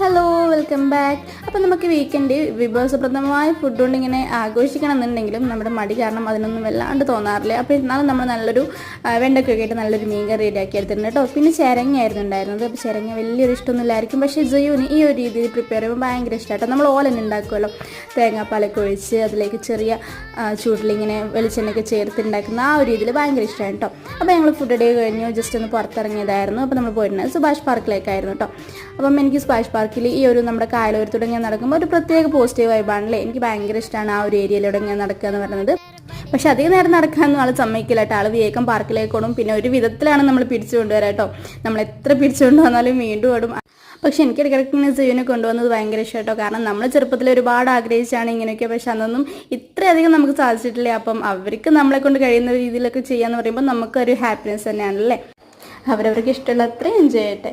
Hello welcome back. അപ്പോൾ നമുക്ക് weekend വിഭവസമൃദ്ധമായ ഫുഡ് കൊണ്ട് ഇങ്ങനെ ആഘോഷിക്കണം എന്നുണ്ടെങ്കിലും നമ്മുടെ മടി കാരണം അതിനൊന്നും വല്ലാണ്ട് തോന്നാറില്ല. അപ്പോൾ എന്നാലും നമ്മൾ നല്ലൊരു വെണ്ടയ്ക്കൊക്കെ ആയിട്ട് നല്ലൊരു മീൻ കറി റെഡിയാക്കി എടുത്തിട്ടുണ്ട് കേട്ടോ. പിന്നെ ചിരങ്ങയായിരുന്നു ഉണ്ടായിരുന്നത്. അപ്പോൾ ചിരങ്ങ വലിയൊരു ഇഷ്ടമൊന്നുമില്ലായിരിക്കും, പക്ഷേ ജയുവിന് ഈ ഒരു രീതിയിൽ പ്രിപ്പയർ ചെയ്യുമ്പോൾ ഭയങ്കര ഇഷ്ടമായിട്ടോ. നമ്മൾ ഓലൻ ഉണ്ടാക്കുമല്ലോ, തേങ്ങാപ്പാലൊക്കെ ഒഴിച്ച് അതിലേക്ക് ചെറിയ ചൂട്ടിലിങ്ങനെ വെളിച്ചെണ്ണയൊക്കെ ചേർത്ത് ഉണ്ടാക്കുന്ന ആ ഒരു രീതിയിൽ ഭയങ്കര ഇഷ്ടമാണ് കേട്ടോ. അപ്പോൾ ഞങ്ങൾ ഫുഡ് ഡേ കഴിഞ്ഞു ജസ്റ്റ് ഒന്ന് പുറത്തിറങ്ങിയതായിരുന്നു. അപ്പോൾ നമ്മൾ പോയിരുന്നത് സുഭാഷ് പാർക്കിലേക്കായിരുന്നു കേട്ടോ. അപ്പം എനിക്ക് സുഭാഷ് പാർക്കിൽ ഈ ഒരു നമ്മുടെ കായലോരത്തോടെ ഞാൻ നടക്കുമ്പോൾ ഒരു പ്രത്യേക പോസിറ്റീവ് വൈബാണല്ലേ. എനിക്ക് ഭയങ്കര ഇഷ്ടമാണ് ആ ഒരു ഏരിയയിലൂടെ ഞാൻ നടക്കുക എന്ന് പറയുന്നത്. പക്ഷെ അധികം നേരം നടക്കാനൊന്നും ആൾ സമ്മതിക്കില്ല കേട്ടോ. ആൾ വേഗം പാർക്കിലേക്കോടും. പിന്നെ ഒരു വിധത്തിലാണ് നമ്മൾ പിടിച്ചു കൊണ്ടുവരാം കേട്ടോ. നമ്മൾ എത്ര പിടിച്ചുകൊണ്ട് വന്നാലും വീണ്ടും ഓടും. പക്ഷെ എനിക്ക് ഇടയ്ക്കിടയ്ക്ക് ജയുവിനെ കൊണ്ടുവന്നത് ഭയങ്കര ഇഷ്ടം കേട്ടോ. കാരണം നമ്മൾ ചെറുപ്പത്തിൽ ഒരുപാട് ആഗ്രഹിച്ചാണ് ഇങ്ങനെയൊക്കെ, പക്ഷെ അതൊന്നും ഇത്രയധികം നമുക്ക് സാധിച്ചിട്ടില്ല. അപ്പം അവർക്ക് നമ്മളെ കൊണ്ട് കഴിയുന്ന രീതിയിലൊക്കെ ചെയ്യാന്ന് പറയുമ്പോൾ നമുക്കൊരു ഹാപ്പിനെസ് തന്നെയാണല്ലേ. അവരവർക്ക് ഇഷ്ടമുള്ള അത്രയും എൻജോയ് ചെയ്യട്ടെ.